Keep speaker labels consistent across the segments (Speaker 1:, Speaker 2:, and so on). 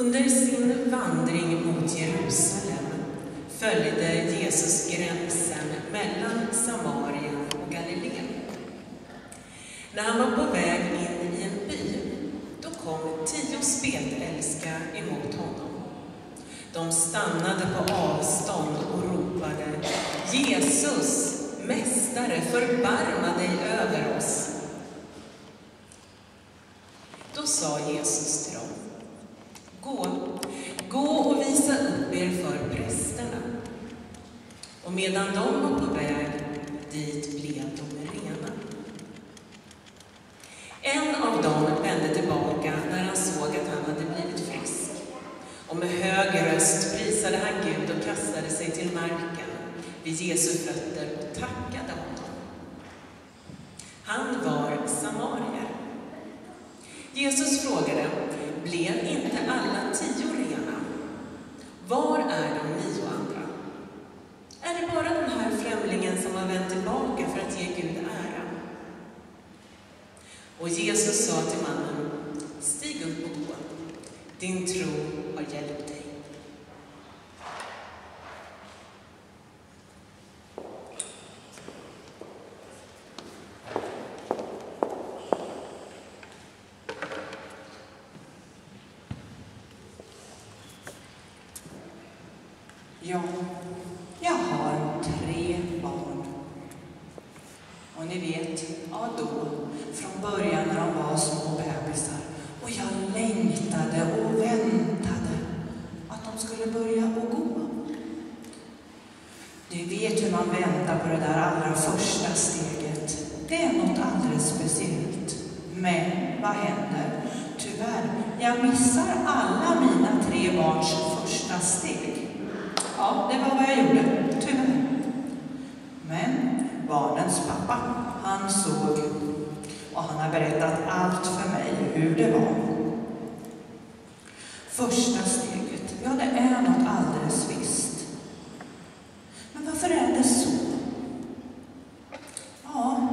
Speaker 1: Under sin vandring mot Jerusalem följde Jesus gränsen mellan Samarien och Galileen. När han var på väg in i en by, då kom 10 spetälska emot honom. De stannade på avstånd och ropade: Jesus, Mästare, förbarma dig över oss. Då sa Jesus till dem: Gå och visa upp er för prästerna. Och medan de var på väg dit blev de rena. En av dem vände tillbaka när han såg att han hade blivit frisk. Och med hög röst prisade han Gud och kastade sig till marken vid Jesu fötter och tackade honom. Han var samarier. Jesus frågade: blev inte alla 10 rena? Var är de 9 andra? Är det bara den här främlingen som har vänt tillbaka för att ge Gud ära? Och Jesus sa till mannen: stig upp och gå. Din tro har hjälpt dig.
Speaker 2: Ja, jag har 3 barn. Och ni vet, ja då, från början när de var små bebisar. Och jag längtade och väntade att de skulle börja att gå. Ni vet hur man väntar på det där allra första steget. Det är något alldeles speciellt. Men vad händer? Tyvärr, jag missar alla mina 3 barns första steg. Ja, det var vad jag gjorde, tyvärr. Men barnens pappa, han såg och han har berättat allt för mig hur det var. Första steget, ja det är något alldeles visst. Men varför är det så? Ja,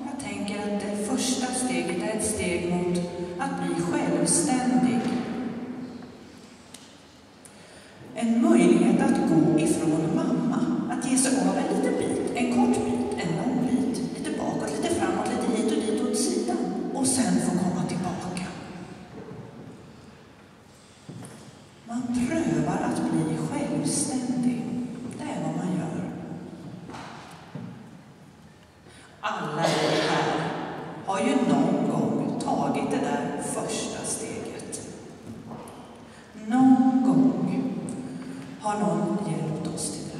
Speaker 2: jag tänker att det första steget är ett steg mot att bli självständig. En möjlighet att gå ifrån mamma, att ge sig av en liten bit, en kort bit, en lång bit, lite bakåt, lite framåt, lite hit och dit åt sidan och sen få komma tillbaka. Man prövar att bli självständig. Det är vad man gör. Alla här har ju någon gång tagit det där första steget. Någon gång har någon hjälpt oss till det.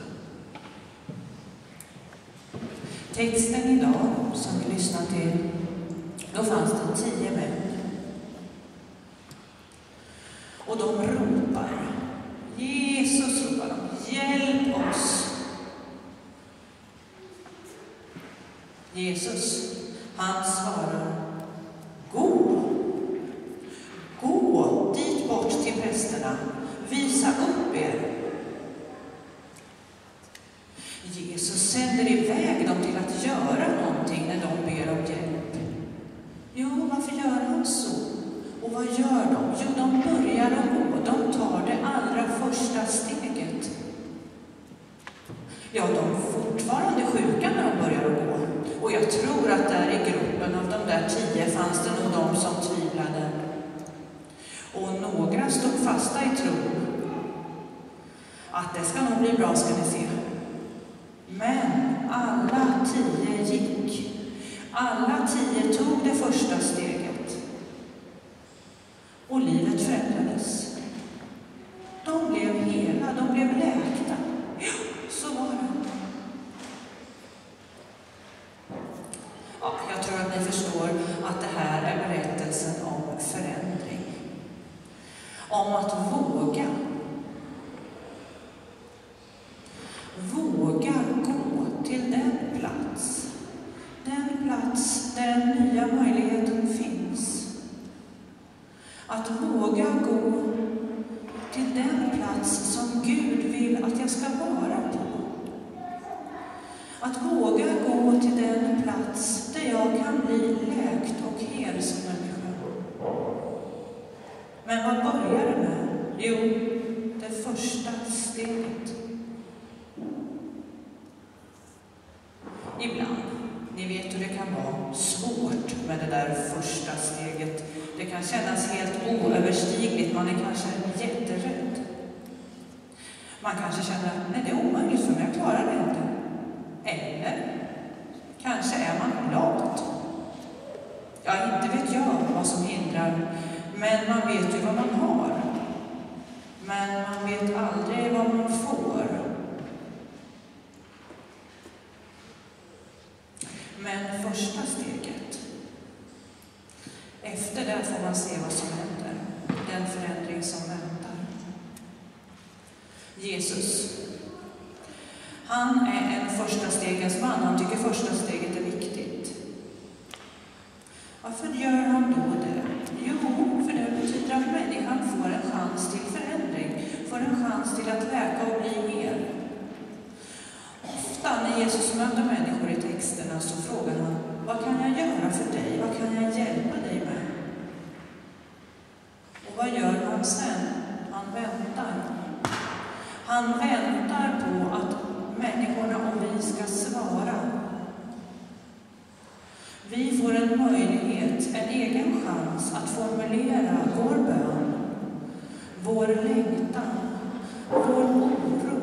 Speaker 2: Texten idag som vi lyssnar till, då fanns det 10 män. Och de ropar, Jesus ropar de, hjälp oss. Jesus, han svarar, gå dit bort till prästerna, visa upp er. Jesus sänder iväg dem till att göra någonting när de ber om hjälp. Jo, varför gör han så? Och vad gör de? Jo, de börjar att gå. De tar det allra första steget. Ja, de är fortfarande sjuka när de börjar att gå. Och jag tror att där i gruppen av de där 10 fanns det nog de som tvivlade. Och några stod fasta i tro. Att det ska nog bli bra, ska ni se. Men alla 10 gick. Alla 10 tog det första steget. Och livet förändrades. De blev hela, de blev läkta. Ja, så var det. Ja, jag tror att ni förstår att det här är berättelsen om förändring. Om att våga. Våga gå till den plats där den nya möjligheten finns. Att våga gå till den plats som Gud vill att jag ska vara på. Att våga gå till den plats där jag kan bli läkt och hel som människa. Men vad börjar det med? är det där första steget. Det kan kännas helt oöverstigligt, man är kanske jätterädd. Man kanske känner, nej det är omöjligt för mig, jag klarar det inte. Eller kanske är man lat. Ja, inte vet jag vad som hindrar, men man vet ju vad man har. Men man vet aldrig vad man får. Men första steget, efter det får man se vad som händer, den förändring som väntar. Jesus, han är en första stegens man, han tycker första steget är viktigt. Varför gör han då det? Jo, för det betyder att människan får en chans till förändring, får en chans till att läka och bli hel. Ofta när Jesus möter människor i texterna så frågar han, vad kan jag göra för dig? Vad kan jag hjälpa dig med? Och vad gör han sen? Han väntar. Han väntar på att människorna och vi ska svara. Vi får en möjlighet, en egen chans att formulera vår bön, vår längtan, vår oro,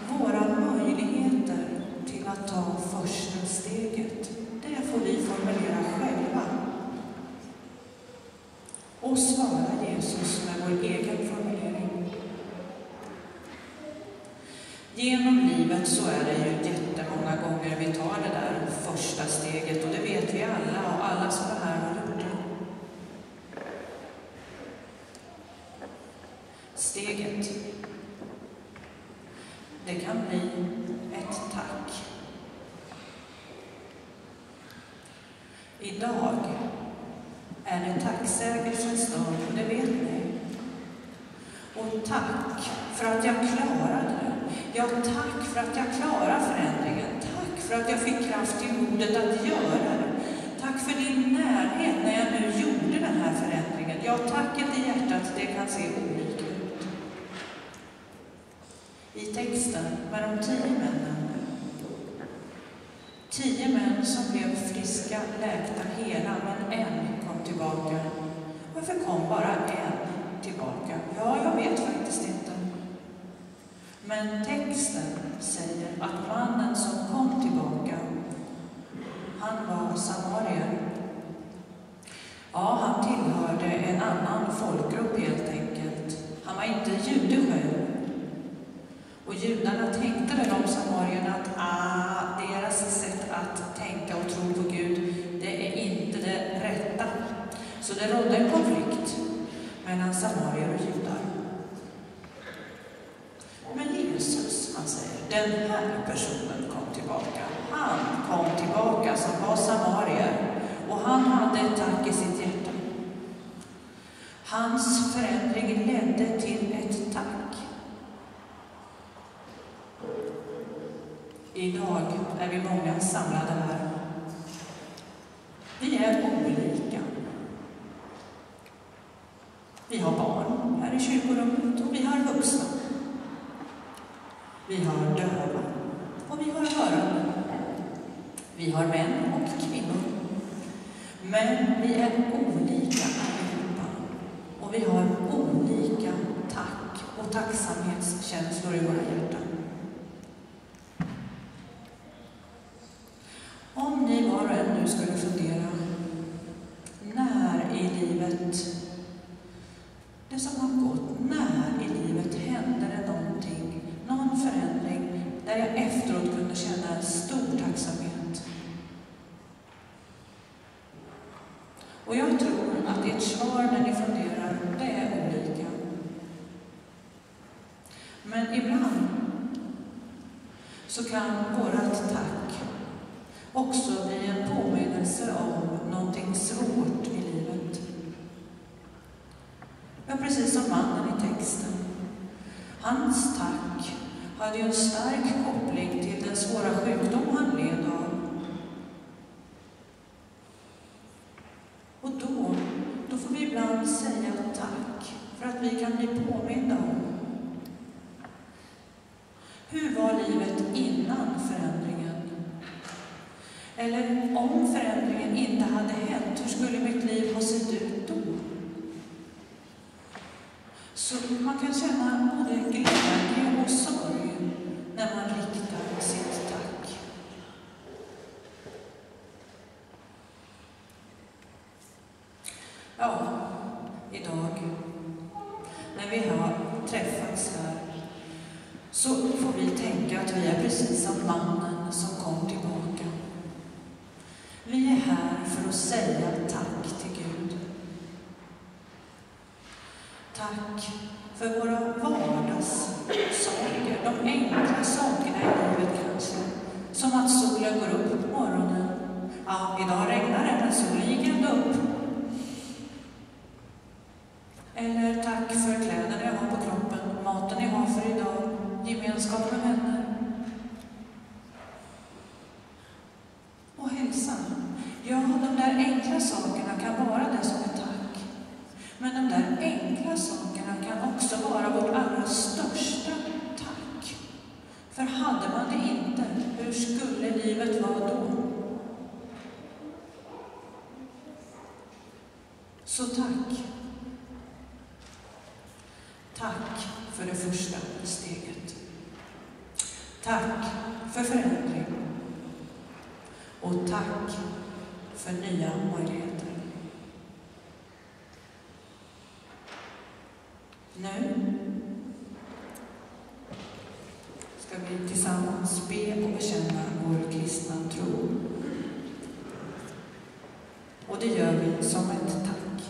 Speaker 2: våra möjligheter till att ta första steget. Det får vi formulera själva. Och svara Jesus med vår egen formulering. Genom livet så är det ju jättemånga gånger vi tar det där första steget, och det vet vi alla, och alla som är här har gjort det. Steget, det kan bli ett tack. Idag är det tacksägelsens dag, och det vet ni. Och tack för att jag klarade det. Ja, tack för att jag klarar förändringen. Tack för att jag fick kraft i modet att göra det. Tack för din närhet när jag nu gjorde den här förändringen. Ja, tacket i hjärtat, det kan se olika ut. I texten med de 10 männen. 10 män som blev friska, läkta, hela, men en kom tillbaka. Varför kom bara en tillbaka? Ja, jag vet faktiskt inte. Men texten säger att mannen som kom tillbaka, han var samarier. Ja, han tillhörde en annan folkgrupp helt enkelt. Han var inte jude själv. Och judarna tänkte väl om samarierna att deras sätt att tänka och tro på Gud, det är inte det rätta. Så det rådde en konflikt mellan samarier och judar. Men Jesus, han säger, den här personen kom tillbaka. Han kom tillbaka som var samarier, och han hade ett tack i sitt hjärta. Hans förändring ledde till ett tack. Idag är vi många samlade här. Vi är olika. Vi har barn här i kyrkorummet, och vi har vuxna. Vi har döva och vi har hörande. Vi har män och kvinnor. Men vi är olika allihopa. Och vi har olika tack och tacksamhetskänslor i våra hjärtan. Om ni var och en nu skulle fundera, när i livet, det som har gått, när i livet hände det någonting, någon förändring, där jag efteråt kunde känna en stor tacksamhet. Och jag tror att ert svar när ni funderar, det är olika. Men ibland så kan vårat tack också bli en påminnelse om någonting svårt i livet. Ja, precis som mannen i texten. Hans tack hade ju en stark koppling till den svåra sjukdom han led av. Och då får vi ibland säga tack för att vi kan bli påminda om. Hur var livet innan förändringen? Eller om förändringen inte hade hänt, hur skulle mitt liv ha sett ut då? Så man kan känna både glädje och sorg när man riktar sitt tack. Ja, idag när vi har träffats här så får vi tänka att vi är precis som mannen som kom tillbaka. Vi är här för att säga tack till Gud. Tack för våra vardagssaker, de enkla sakerna i livet kanske. Som att solen går upp på morgonen. Ja, idag regnar det, men solen gick ändå upp. Eller tack för kläderna jag har på kroppen, maten jag har för idag, gemenskap med vänner. Och hälsan. Ja, de där enkla sakerna kan vara det som är tack. Men de där enkla sakerna kan också vara vårt allra största tack. För hade man det inte, hur skulle livet vara då? Så tack. Tack för det första steget. Tack för förändring. Och tack för nya möjligheter. Nu ska vi tillsammans be och bekänna vår kristna tro. Och det gör vi som ett tack.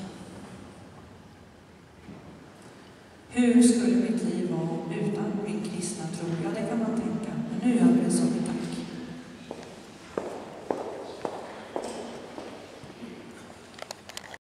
Speaker 2: Hur skulle mitt liv vara